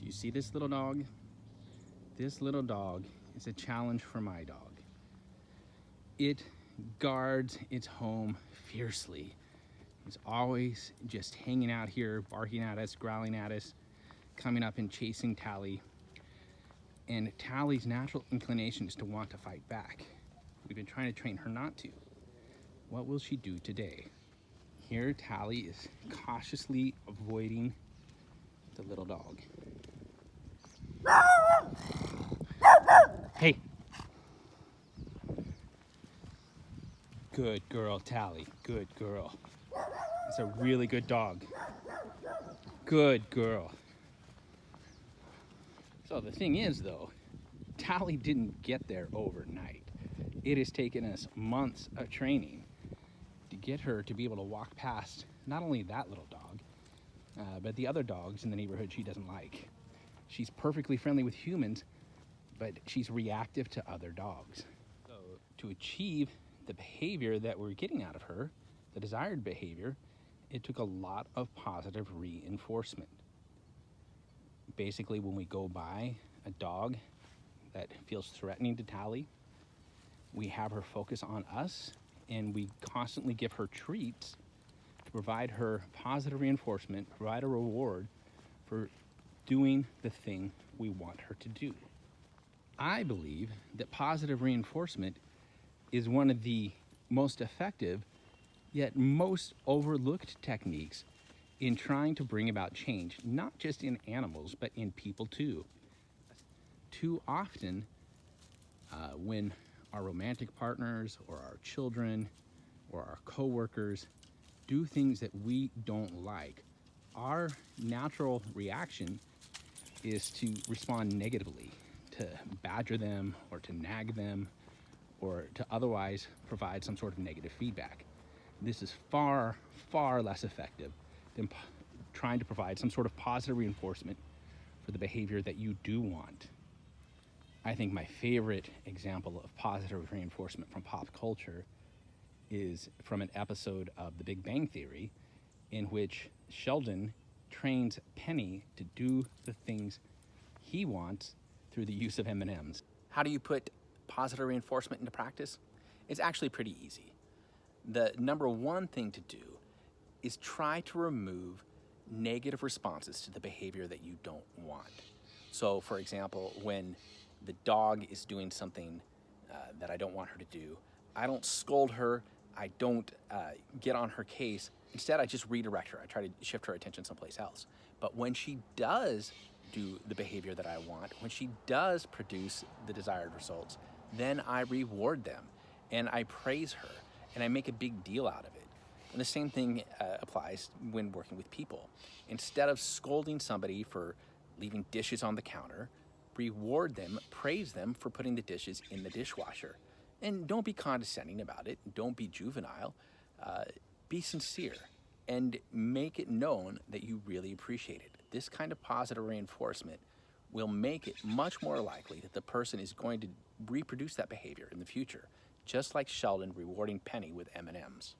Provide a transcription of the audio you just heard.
You see this little dog? This little dog is a challenge for my dog. It guards its home fiercely. It's always just hanging out here, barking at us, growling at us, coming up and chasing Tally. And Tally's natural inclination is to want to fight back. We've been trying to train her not to. What will she do today? Here, Tally is cautiously avoiding the little dog. Hey. Good girl, Tally. Good girl. That's a really good dog. Good girl. So the thing is, though, Tally didn't get there overnight. It has taken us months of training to get her to be able to walk past not only that little dog, but the other dogs in the neighborhood she doesn't like. She's perfectly friendly with humans, but she's reactive to other dogs. So to achieve the behavior that we're getting out of her, the desired behavior, it took a lot of positive reinforcement. Basically, when we go by a dog that feels threatening to Tally, we have her focus on us, and we constantly give her treats to provide her positive reinforcement, provide a reward for doing the thing we want her to do. I believe that positive reinforcement is one of the most effective yet most overlooked techniques in trying to bring about change, not just in animals, but in people too. Too often, when our romantic partners or our children or our coworkers do things that we don't like, our natural reaction is to respond negatively, to badger them or to nag them or to otherwise provide some sort of negative feedback. This is far, far less effective than trying to provide some sort of positive reinforcement for the behavior that you do want. I think my favorite example of positive reinforcement from pop culture is from an episode of The Big Bang Theory, in which Sheldon trains Penny to do the things he wants through the use of M&Ms. How do you put positive reinforcement into practice? It's actually pretty easy. The number one thing to do is try to remove negative responses to the behavior that you don't want. So, for example, when the dog is doing something that I don't want her to do, I don't scold her, I don't get on her case. Instead, I just redirect her. I try to shift her attention someplace else. But when she does do the behavior that I want, when she does produce the desired results, then I reward them and I praise her and I make a big deal out of it. And the same thing applies when working with people. Instead of scolding somebody for leaving dishes on the counter, reward them, praise them for putting the dishes in the dishwasher. And don't be condescending about it. Don't be juvenile. Be sincere and make it known that you really appreciate it. This kind of positive reinforcement will make it much more likely that the person is going to reproduce that behavior in the future, just like Sheldon rewarding Penny with M&Ms.